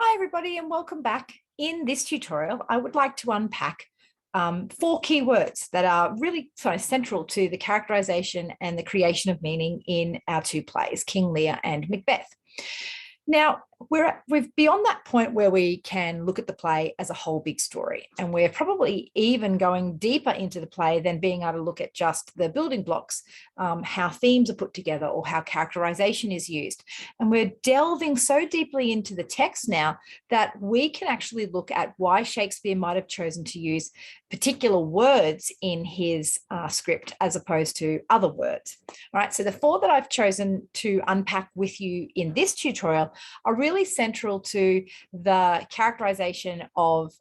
Hi everybody and welcome back. In this tutorial, I would like to unpack 4 key words that are really central to the characterization and the creation of meaning in our 2 plays, King Lear and Macbeth. Now, we're beyond that point where we can look at the play as a whole big story, and we're probably even going deeper into the play than being able to look at just the building blocks, how themes are put together or how characterization is used. And we're delving so deeply into the text now that we can actually look at why Shakespeare might have chosen to use particular words in his script as opposed to other words. All right, so the 4 that I've chosen to unpack with you in this tutorial are really central to the characterization of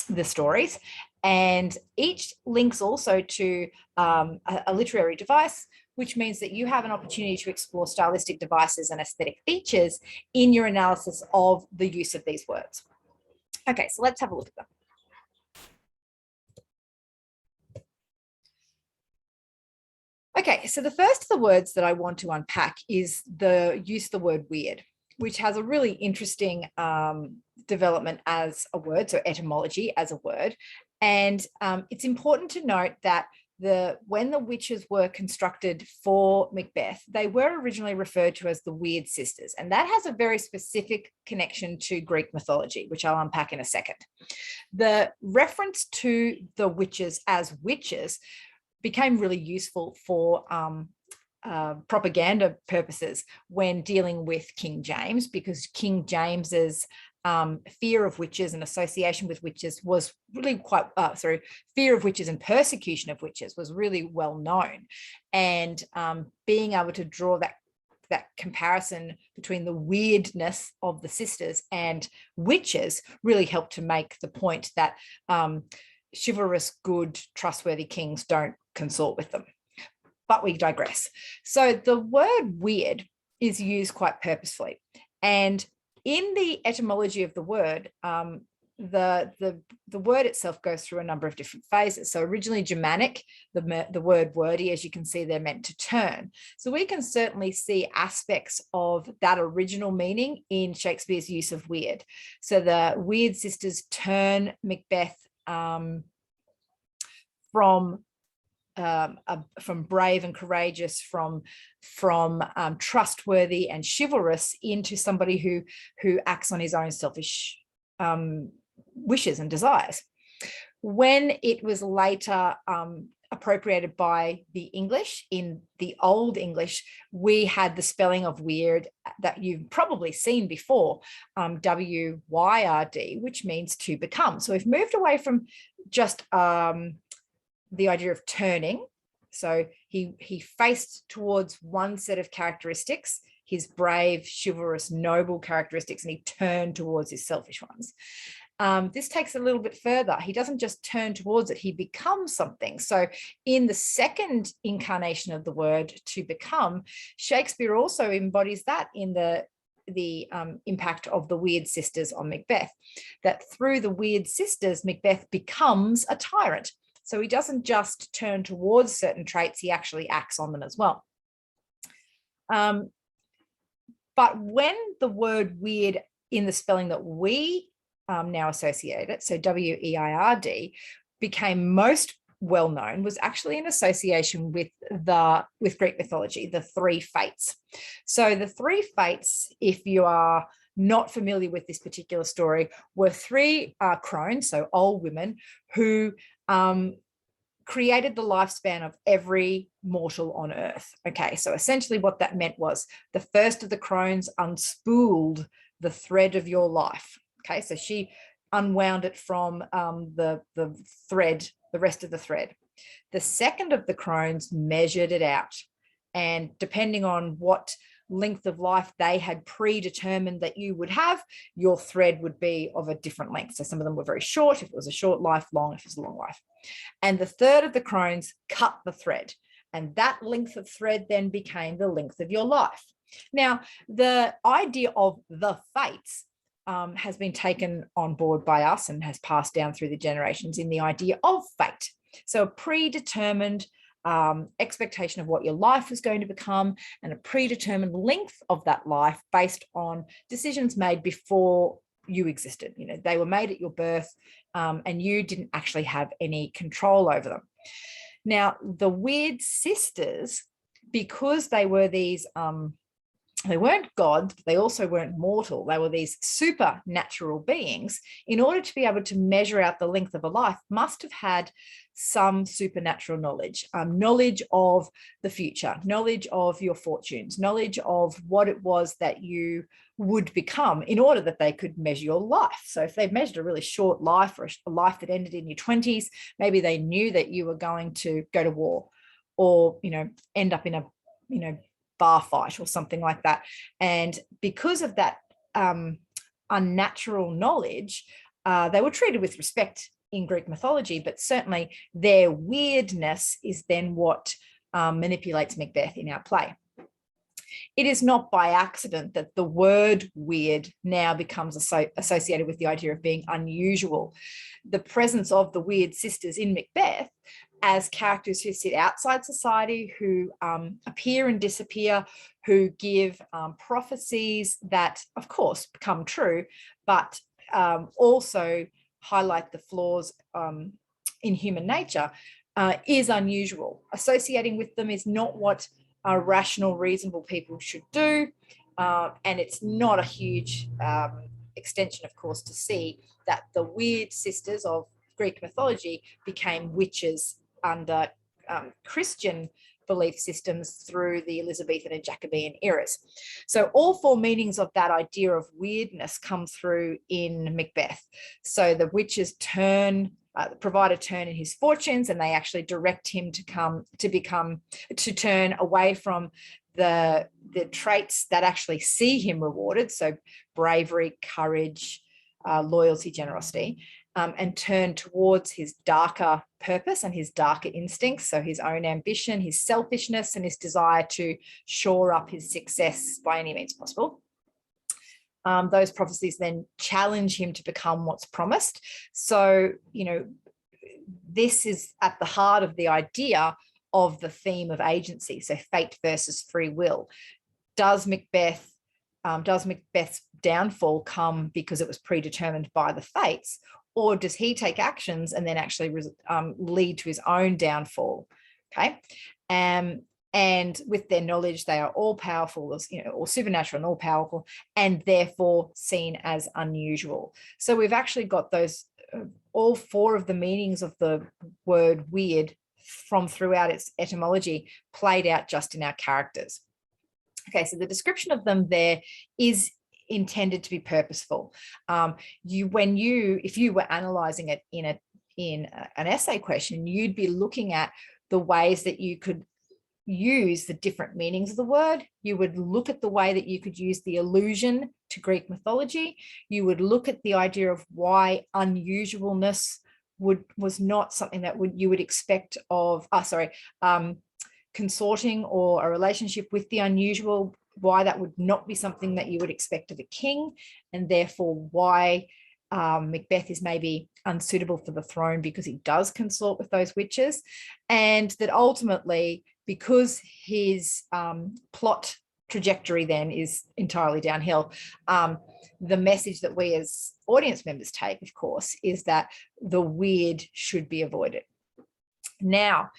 the stories, and each links also to a literary device, which means that you have an opportunity to explore stylistic devices and aesthetic features in your analysis of the use of these words. Okay, so let's have a look at them. Okay, so the first of the words that I want to unpack is the use of the word weird, which has a really interesting development as a word, so etymology as a word. And it's important to note that when the witches were constructed for Macbeth, they were originally referred to as the Weird Sisters, and that has a very specific connection to Greek mythology, which I'll unpack in a second. The reference to the witches as witches became really useful for propaganda purposes when dealing with King James, because King James's fear of witches and association with witches was really quite, fear of witches and persecution of witches was really well known. And being able to draw that comparison between the weirdness of the sisters and witches really helped to make the point that chivalrous, good, trustworthy kings don't consort with them. But we digress. So the word weird is used quite purposefully. And in the etymology of the word, the word itself goes through a number of different phases. So originally Germanic, the word wordy, as you can see, they're meant to turn. So we can certainly see aspects of that original meaning in Shakespeare's use of weird. So the Weird Sisters turn Macbeth from brave and courageous, from trustworthy and chivalrous, into somebody who acts on his own selfish wishes and desires. When it was later appropriated by the English, in the Old English, we had the spelling of weird that you've probably seen before, W-Y-R-D, which means to become. So we've moved away from just the idea of turning. So he faced towards one set of characteristics, his brave, chivalrous, noble characteristics, and he turned towards his selfish ones. This takes a little bit further. He doesn't just turn towards it, he becomes something. So in the second incarnation of the word, to become, Shakespeare also embodies that in the impact of the Weird Sisters on Macbeth, that through the Weird Sisters, Macbeth becomes a tyrant. So he doesn't just turn towards certain traits, he actually acts on them as well. But when the word weird in the spelling that we now associate it, so W-E-I-R-D, became most well known, was actually in association with Greek mythology, the 3 fates. So the 3 fates, if you are not familiar with this particular story, were 3 crones, so old women, who created the lifespan of every mortal on earth. Okay, so essentially what that meant was the first of the crones unspooled the thread of your life. Okay, so she unwound it from the thread, the rest of the thread. The second of the crones measured it out, and depending on what length of life they had predetermined that you would have, your thread would be of a different length. So some of them were very short, if it was a short life, long if it was a long life. And the third of the crones cut the thread, and that length of thread then became the length of your life. Now, the idea of the fates has been taken on board by us and has passed down through the generations in the idea of fate. So a predetermined expectation of what your life was going to become, and a predetermined length of that life based on decisions made before you existed. You know, they were made at your birth, and you didn't actually have any control over them. Now, the weird sisters, because they were these, they weren't gods, but they also weren't mortal. They were these supernatural beings. In order to be able to measure out the length of a life, must have had some supernatural knowledge, knowledge of the future, knowledge of your fortunes, knowledge of what it was that you would become in order that they could measure your life. So if they measured a really short life, or a life that ended in your 20s, maybe they knew that you were going to go to war, or, you know, end up in a, you know, bar fight or something like that. And because of that unnatural knowledge, they were treated with respect in Greek mythology, but certainly their weirdness is then what manipulates Macbeth in our play. It is not by accident that the word weird now becomes associated with the idea of being unusual. The presence of the weird sisters in Macbeth as characters who sit outside society, who appear and disappear, who give prophecies that, of course, become true, but also highlight the flaws in human nature, is unusual. Associating with them is not what rational, reasonable people should do, and it's not a huge extension, of course, to see that the weird sisters of Greek mythology became witches under Christian belief systems through the Elizabethan and Jacobean eras. So all four meanings of that idea of weirdness come through in Macbeth. So the witches provide a turn in his fortunes, and they actually direct him to turn away from the traits that actually see him rewarded. So bravery, courage, loyalty, generosity, and turn towards his darker purpose and his darker instincts. So his own ambition, his selfishness, and his desire to shore up his success by any means possible. Those prophecies then challenge him to become what's promised. So, you know, this is at the heart of the idea of the theme of agency. So fate versus free will. Does Macbeth's downfall come because it was predetermined by the fates, or does he take actions and then actually lead to his own downfall? Okay. And with their knowledge, they are all powerful, you know, or supernatural and all powerful, and therefore seen as unusual. So we've actually got those, all four of the meanings of the word weird from throughout its etymology played out just in our characters. Okay, so the description of them there is intended to be purposeful. If you were analyzing it in an essay question, you'd be looking at the ways that you could use the different meanings of the word. You would look at the way that you could use the allusion to Greek mythology. You would look at the idea of why unusualness was not something that you would expect of, consorting or a relationship with the unusual, why that would not be something that you would expect of a king, and therefore why Macbeth is maybe unsuitable for the throne because he does consort with those witches, and that ultimately, because his plot trajectory then is entirely downhill, the message that we as audience members take, of course, is that the weird should be avoided. Now,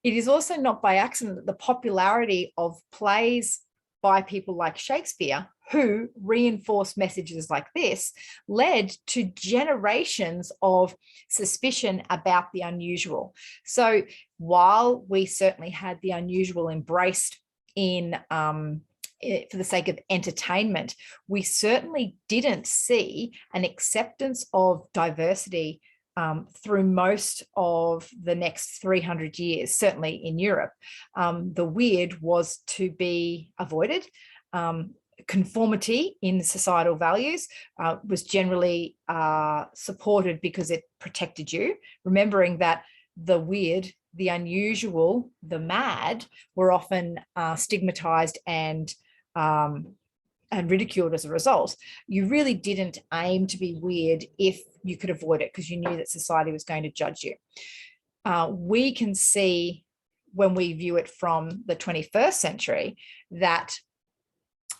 it is also not by accident that the popularity of plays by people like Shakespeare, who reinforced messages like this, led to generations of suspicion about the unusual. So while we certainly had the unusual embraced for the sake of entertainment, we certainly didn't see an acceptance of diversity through most of the next 300 years, certainly in Europe. The weird was to be avoided. Conformity in societal values was generally supported because it protected you, remembering that the weird, the unusual, the mad were often stigmatized and ridiculed as a result. You really didn't aim to be weird if you could avoid it, because you knew that society was going to judge you. We can see, when we view it from the 21st century, that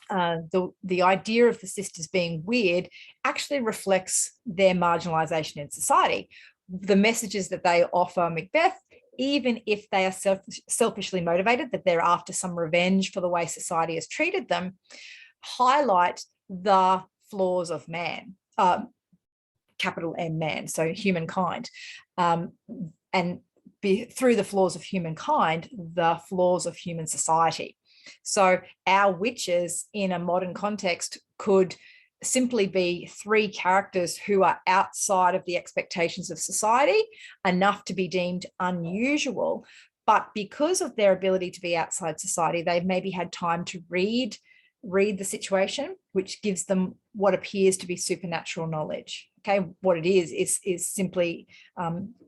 the idea of the sisters being weird actually reflects their marginalization in society. The messages that they offer Macbeth, even if they are selfishly motivated, that they're after some revenge for the way society has treated them, highlight the flaws of man, capital M man, so humankind, and through the flaws of humankind, the flaws of human society. So our witches in a modern context could simply be three characters who are outside of the expectations of society, enough to be deemed unusual. But because of their ability to be outside society, they've maybe had time to read the situation, which gives them what appears to be supernatural knowledge. Okay, what it is simply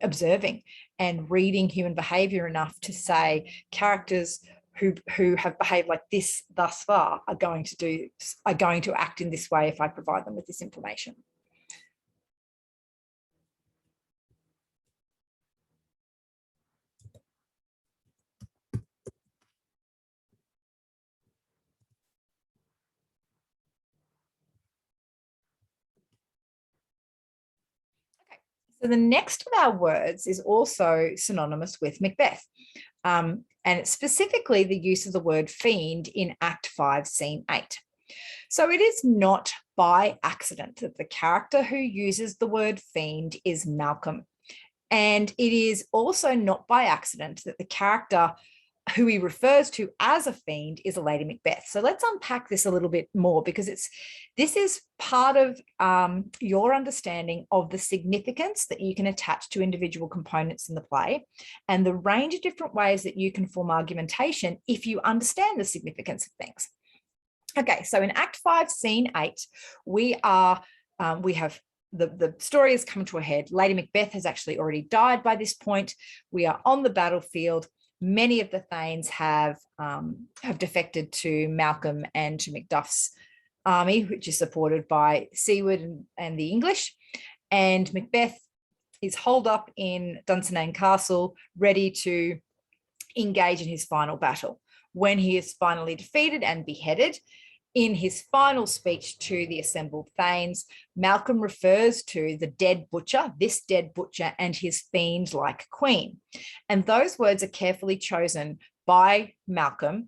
observing and reading human behavior enough to say characters who have behaved like this thus far are going to act in this way if I provide them with this information. Okay, so the next of our words is also synonymous with Macbeth. And it's specifically the use of the word fiend in Act 5, Scene 8. So it is not by accident that the character who uses the word fiend is Malcolm. And it is also not by accident that the character who he refers to as a fiend is a Lady Macbeth. So let's unpack this a little bit more, because this is part of your understanding of the significance that you can attach to individual components in the play and the range of different ways that you can form argumentation if you understand the significance of things. Okay, so in Act 5, Scene 8, we have the story has come to a head. Lady Macbeth has actually already died by this point. We are on the battlefield. Many of the Thanes have defected to Malcolm and to Macduff's army, which is supported by Seward and the English. And Macbeth is holed up in Dunsinane Castle, ready to engage in his final battle. When he is finally defeated and beheaded, in his final speech to the assembled Thanes, Malcolm refers to the dead butcher, this dead butcher, and his fiend-like queen. And those words are carefully chosen by Malcolm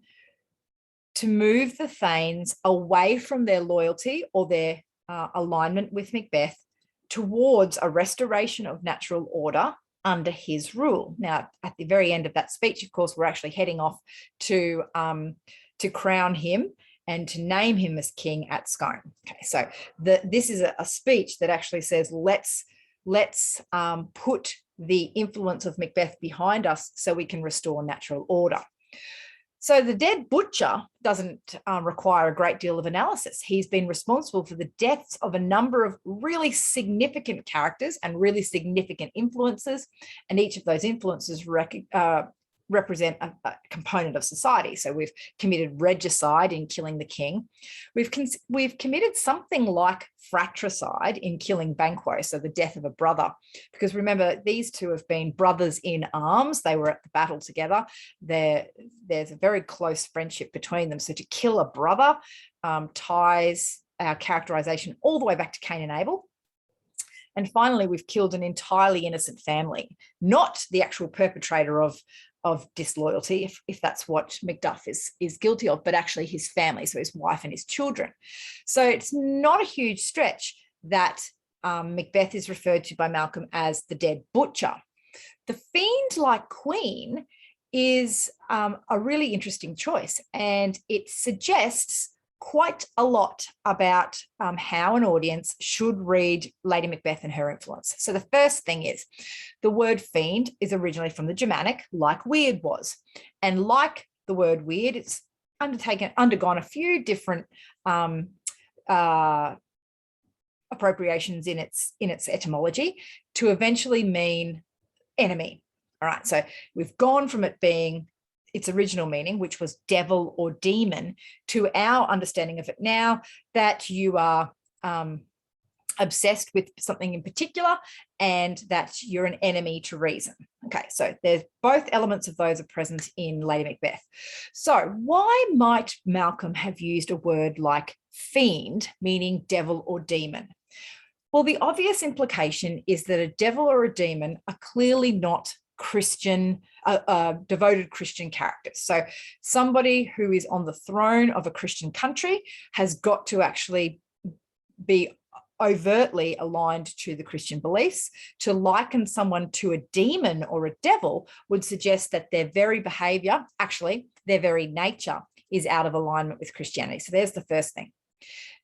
to move the Thanes away from their loyalty or their alignment with Macbeth towards a restoration of natural order under his rule. Now, at the very end of that speech, of course, we're actually heading off to crown him and to name him as king at Scone. Okay, so this is a speech that actually says, let's put the influence of Macbeth behind us so we can restore natural order. So the dead butcher doesn't require a great deal of analysis. He's been responsible for the deaths of a number of really significant characters and really significant influences, and each of those influences represent a component of society. So we've committed regicide in killing the king. We've committed something like fratricide in killing Banquo, so the death of a brother. Because remember, these two have been brothers in arms. They were at the battle together. There's a very close friendship between them. So to kill a brother ties our characterization all the way back to Cain and Abel. And finally, we've killed an entirely innocent family, not the actual perpetrator of disloyalty, if that's what Macduff is guilty of, but actually his family, so his wife and his children. So it's not a huge stretch that Macbeth is referred to by Malcolm as the dead butcher. The fiend-like queen is a really interesting choice, and it suggests quite a lot about how an audience should read Lady Macbeth and her influence. So the first thing is the word fiend is originally from the Germanic, like weird was. And like the word weird, it's undergone a few different appropriations in its etymology to eventually mean enemy. All right, so we've gone from it being its original meaning, which was devil or demon, to our understanding of it now that you are a obsessed with something in particular, and that you're an enemy to reason. Okay, so there's both elements of those are present in Lady Macbeth. So why might Malcolm have used a word like fiend, meaning devil or demon? Well, the obvious implication is that a devil or a demon are clearly not Christian, devoted Christian characters. So somebody who is on the throne of a Christian country has got to actually be overtly aligned to the Christian beliefs. To liken someone to a demon or a devil would suggest that their very behavior, actually their very nature, is out of alignment with Christianity. So there's the first thing.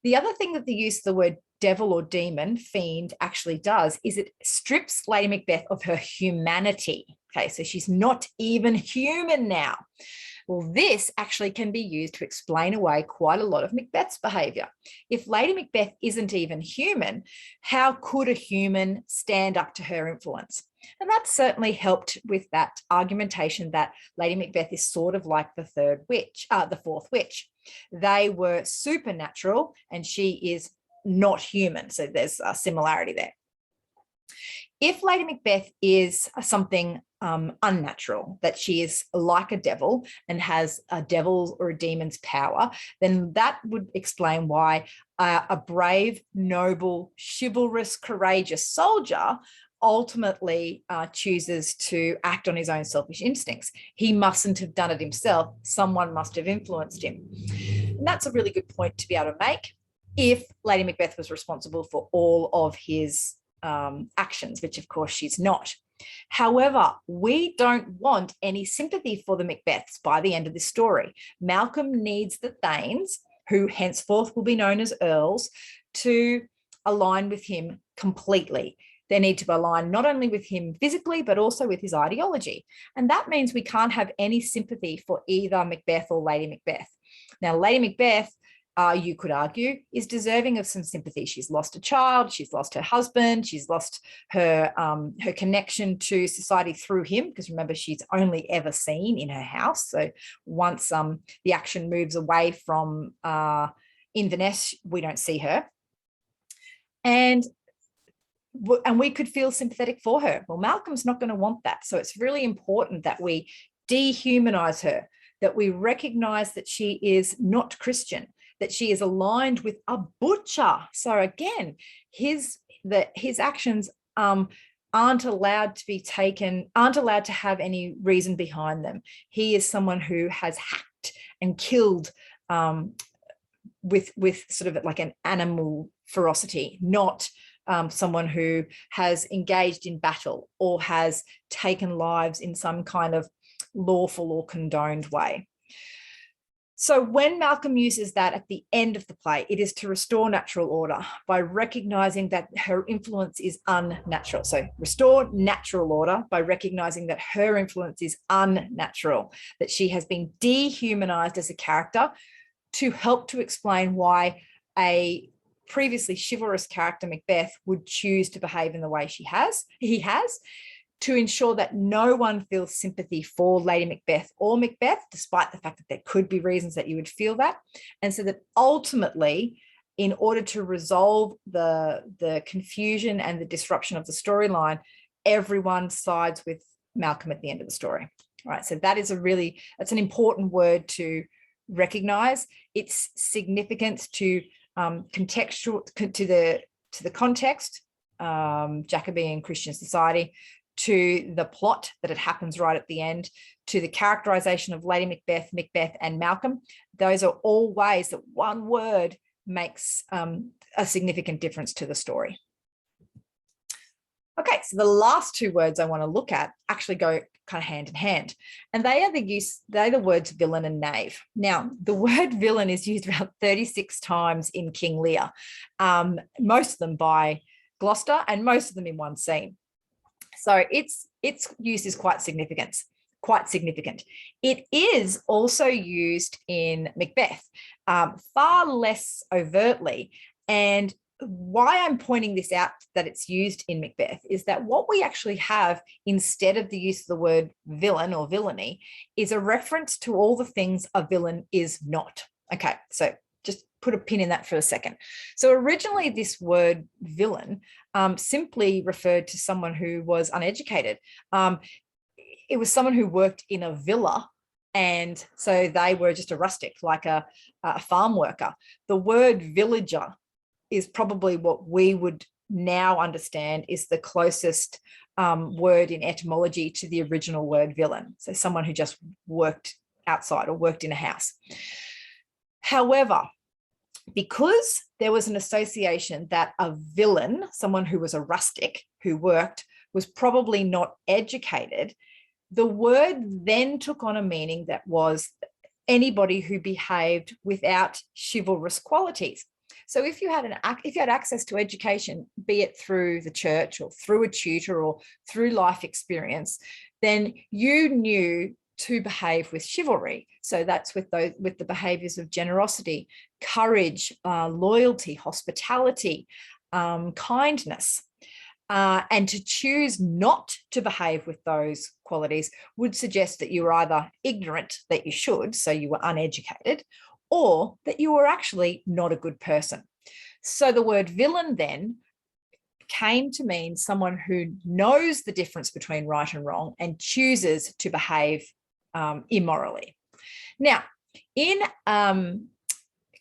The other thing that the use of the word devil or demon, fiend, actually does is it strips Lady Macbeth of her humanity. Okay, so she's not even human now. Well, this actually can be used to explain away quite a lot of Macbeth's behavior. If Lady Macbeth isn't even human, how could a human stand up to her influence? And that certainly helped with that argumentation that Lady Macbeth is sort of like the fourth witch. They were supernatural and she is not human. So there's a similarity there. If Lady Macbeth is something unnatural, that she is like a devil and has a devil's or a demon's power, then that would explain why a brave, noble, chivalrous, courageous soldier ultimately chooses to act on his own selfish instincts. He mustn't have done it himself. Someone must have influenced him. And that's a really good point to be able to make if Lady Macbeth was responsible for all of his actions, which of course she's not. However, we don't want any sympathy for the Macbeths by the end of this story. Malcolm needs the Thanes, who henceforth will be known as earls, to align with him completely. They need to align not only with him physically, but also with his ideology. And that means we can't have any sympathy for either Macbeth or Lady Macbeth. Now, Lady Macbeth, you could argue, is deserving of some sympathy. She's lost a child, she's lost her husband, she's lost her connection to society through him, because remember, she's only ever seen in her house. So once the action moves away from Inverness, we don't see her. And we could feel sympathetic for her. Well, Malcolm's not going to want that. So it's really important that we dehumanize her, that we recognize that she is not Christian, that she is aligned with a butcher. So again, his actions aren't allowed to have any reason behind them. He is someone who has hacked and killed with sort of like an animal ferocity, not someone who has engaged in battle or has taken lives in some kind of lawful or condoned way. So when Malcolm uses that at the end of the play, it is to restore natural order by recognizing that her influence is unnatural. So restore natural order by recognizing that her influence is unnatural, that she has been dehumanized as a character, to help to explain why a previously chivalrous character, Macbeth, would choose to behave in the way he has, to ensure that no one feels sympathy for Lady Macbeth or Macbeth, despite the fact that there could be reasons that you would feel that. And so that ultimately, in order to resolve the confusion and the disruption of the storyline, everyone sides with Malcolm at the end of the story. All right, so that's an important word to recognize. Its significance to contextual to the context, Jacobean Christian society, to the plot that it happens right at the end, to the characterization of Lady Macbeth, Macbeth, and Malcolm. Those are all ways that one word makes a significant difference to the story. Okay, so the last two words I want to look at actually go kind of hand in hand, and they're the words villain and knave. Now, the word villain is used about 36 times in King Lear, most of them by Gloucester and most of them in one scene. So its use is quite significant. It is also used in Macbeth, far less overtly. And why I'm pointing this out, that it's used in Macbeth, is that what we actually have instead of the use of the word villain or villainy is a reference to all the things a villain is not. Okay, so just put a pin in that for a second. So originally this word villain simply referred to someone who was uneducated. It was someone who worked in a villa, and so they were just a rustic, like a farm worker. The word villager is probably what we would now understand is the closest word in etymology to the original word villain. So someone who just worked outside or worked in a house. However, because there was an association that a villain, someone who was a rustic who worked, was probably not educated, the word then took on a meaning that was anybody who behaved without chivalrous qualities. So if you had access to education, be it through the church or through a tutor or through life experience, then you knew to behave with chivalry. So that's with the behaviors of generosity, courage, loyalty, hospitality, kindness. And to choose not to behave with those qualities would suggest that you were either ignorant that you should, so you were uneducated, or that you were actually not a good person. So the word villain then came to mean someone who knows the difference between right and wrong and chooses to behave immorally. Now, in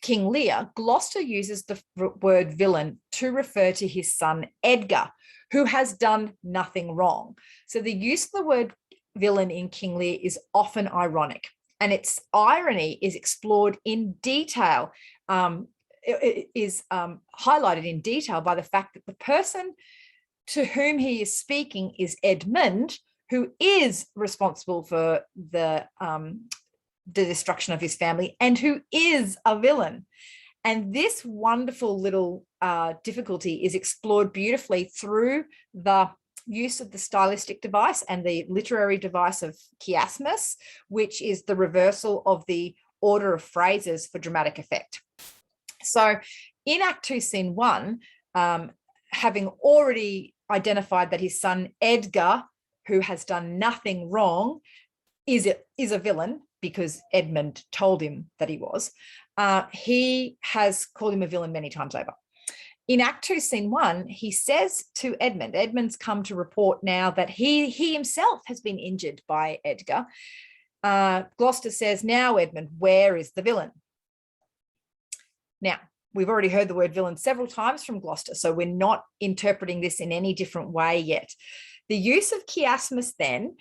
King Lear, Gloucester uses the word villain to refer to his son Edgar, who has done nothing wrong. So the use of the word villain in King Lear is often ironic, and its irony is explored in detail. It is highlighted in detail by the fact that the person to whom he is speaking is Edmund, who is responsible for the destruction of his family and who is a villain. And this wonderful little difficulty is explored beautifully through the use of the stylistic device and the literary device of chiasmus, which is the reversal of the order of phrases for dramatic effect. So in Act 2, Scene 1, having already identified that his son Edgar, who has done nothing wrong, is a villain because Edmund told him that he was, he has called him a villain many times over. In Act 2, Scene 1, he says to Edmund's come to report now that he himself has been injured by Edgar. Gloucester says, now, Edmund, where is the villain? Now, we've already heard the word villain several times from Gloucester, so we're not interpreting this in any different way yet. The use of chiasmus then,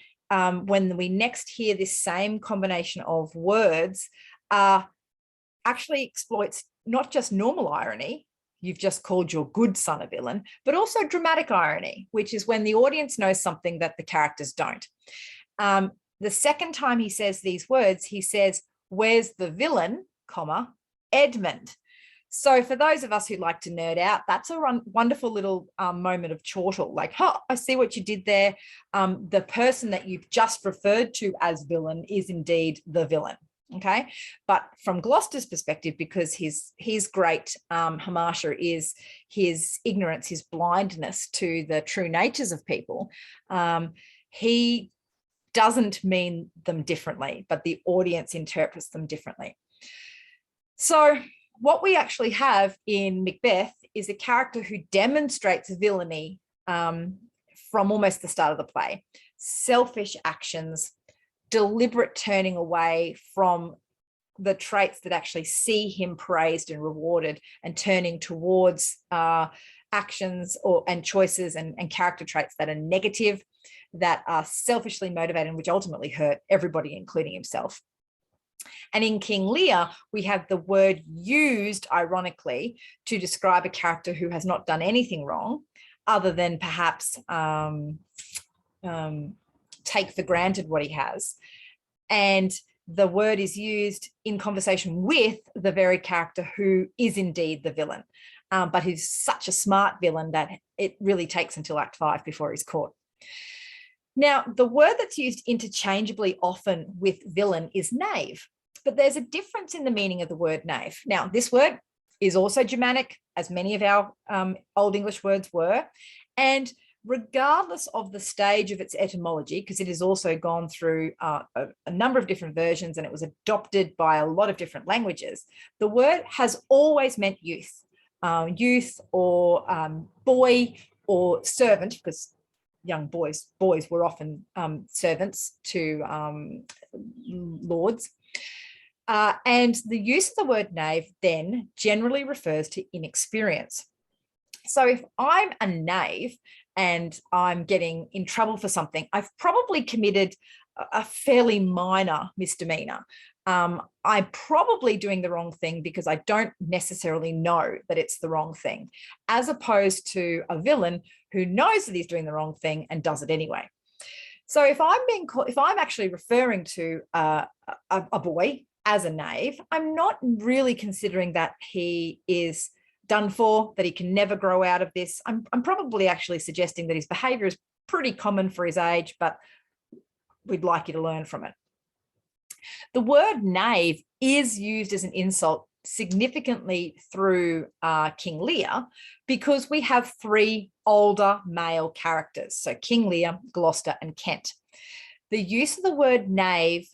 when we next hear this same combination of words, actually exploits not just normal irony, you've just called your good son a villain, but also dramatic irony, which is when the audience knows something that the characters don't. The second time he says these words, he says, where's the villain, comma, Edmund. So for those of us who like to nerd out, that's a wonderful little moment of chortle, like, oh, I see what you did there. The person that you've just referred to as villain is indeed the villain. Okay, but from Gloucester's perspective, because his great hamartia is his ignorance, his blindness to the true natures of people, he doesn't mean them differently, but the audience interprets them differently. So what we actually have in Macbeth is a character who demonstrates villainy from almost the start of the play. Selfish actions, deliberate turning away from the traits that actually see him praised and rewarded, and turning towards actions and choices and character traits that are negative, that are selfishly motivated, which ultimately hurt everybody, including himself. And in King Lear, we have the word used ironically to describe a character who has not done anything wrong, other than perhaps take for granted what he has. And the word is used in conversation with the very character who is indeed the villain, but he's such a smart villain that it really takes until Act 5 before he's caught. Now, the word that's used interchangeably often with villain is knave, but there's a difference in the meaning of the word knave. Now, this word is also Germanic, as many of our Old English words were, and regardless of the stage of its etymology, because it has also gone through a number of different versions and it was adopted by a lot of different languages, the word has always meant youth, youth or boy or servant, because young boys were often servants to lords. And the use of the word knave then generally refers to inexperience. So if I'm a knave and I'm getting in trouble for something, I've probably committed a fairly minor misdemeanor. I'm probably doing the wrong thing because I don't necessarily know that it's the wrong thing, as opposed to a villain who knows that he's doing the wrong thing and does it anyway. So if I'm actually referring to a boy as a knave, I'm not really considering that he is done for, that he can never grow out of this. I'm probably actually suggesting that his behavior is pretty common for his age, but we'd like you to learn from it. The word knave is used as an insult significantly through King Lear, because we have three older male characters. So King Lear, Gloucester, and Kent. The use of the word knave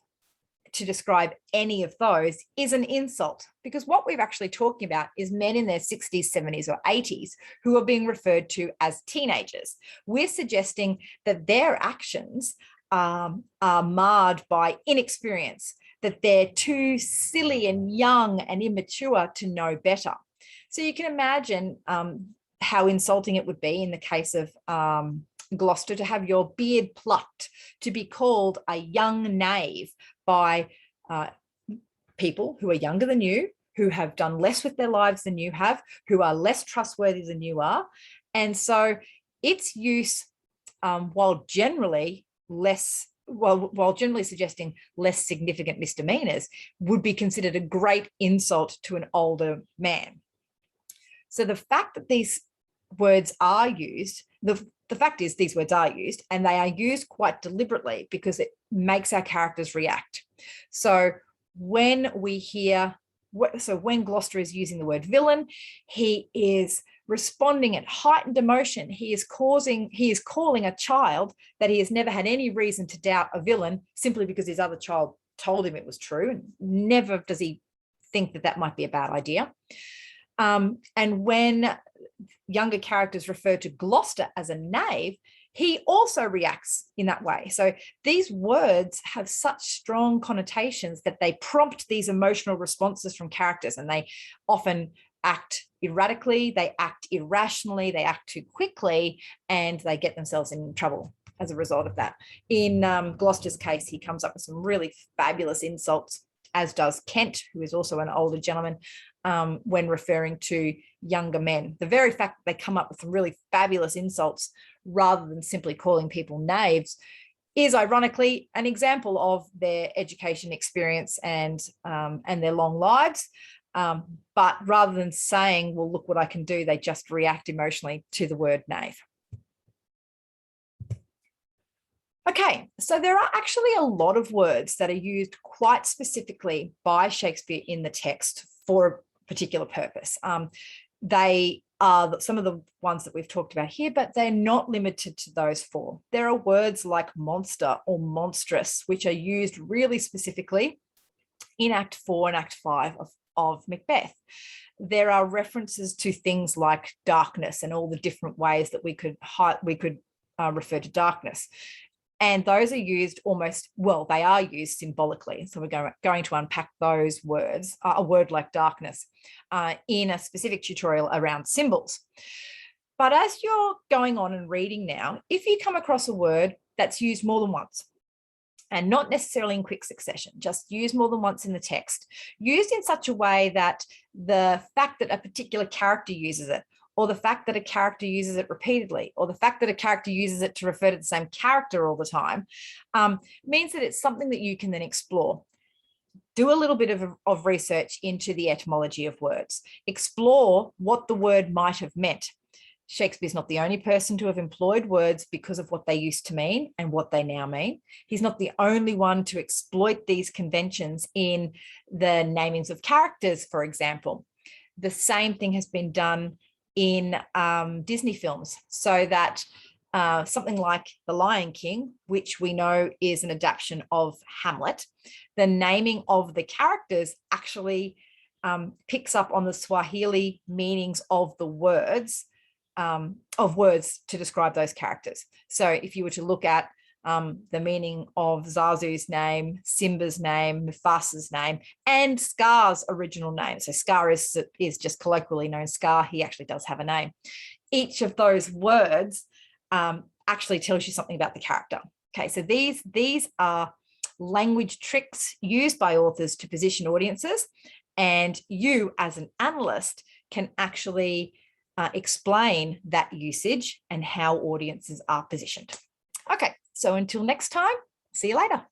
to describe any of those is an insult, because what we're actually talking about is men in their 60s, 70s, or 80s who are being referred to as teenagers. We're suggesting that their actions are marred by inexperience, that they're too silly and young and immature to know better. So you can imagine how insulting it would be in the case of Gloucester to have your beard plucked, to be called a young knave by people who are younger than you, who have done less with their lives than you have, who are less trustworthy than you are. And so its use, while generally suggesting less significant misdemeanors, would be considered a great insult to an older man. So the fact that these words are used, the fact is these words are used, and they are used quite deliberately because it makes our characters react. So when Gloucester is using the word villain, he is responding at heightened emotion. He is calling a child that he has never had any reason to doubt a villain simply because his other child told him it was true, and never does he think that that might be a bad idea. And when younger characters refer to Gloucester as a knave, he also reacts in that way. So these words have such strong connotations that they prompt these emotional responses from characters, and they often act erratically, they act irrationally, they act too quickly, and they get themselves in trouble as a result of that. In Gloucester's case, he comes up with some really fabulous insults, as does Kent, who is also an older gentleman, when referring to younger men. The very fact that they come up with some really fabulous insults rather than simply calling people knaves is ironically an example of their education experience and their long lives. But rather than saying, well, look what I can do, they just react emotionally to the word knave. Okay, so there are actually a lot of words that are used quite specifically by Shakespeare in the text for a particular purpose. They are some of the ones that we've talked about here, but they're not limited to those four. There are words like monster or monstrous, which are used really specifically in Act 4 and Act 5 of Macbeth. There are references to things like darkness and all the different ways that we could refer to darkness. And those are used they are used symbolically. So we're going to unpack those words, a word like darkness, in a specific tutorial around symbols. But as you're going on and reading now, if you come across a word that's used more than once, and not necessarily in quick succession, just used more than once in the text, used in such a way that the fact that a particular character uses it, or the fact that a character uses it repeatedly, or the fact that a character uses it to refer to the same character all the time, means that it's something that you can then explore. Do a little bit of research into the etymology of words. Explore what the word might have meant. Shakespeare's not the only person to have employed words because of what they used to mean and what they now mean. He's not the only one to exploit these conventions in the namings of characters, for example. The same thing has been done in Disney films, so that something like The Lion King, which we know is an adaptation of Hamlet, the naming of the characters actually picks up on the Swahili meanings of the words to describe those characters. So if you were to look at the meaning of Zazu's name, Simba's name, Mufasa's name, and Scar's original name. So Scar is just colloquially known Scar. He actually does have a name. Each of those words actually tells you something about the character. Okay, so these are language tricks used by authors to position audiences, and you as an analyst can actually explain that usage and how audiences are positioned. Okay, so until next time, see you later.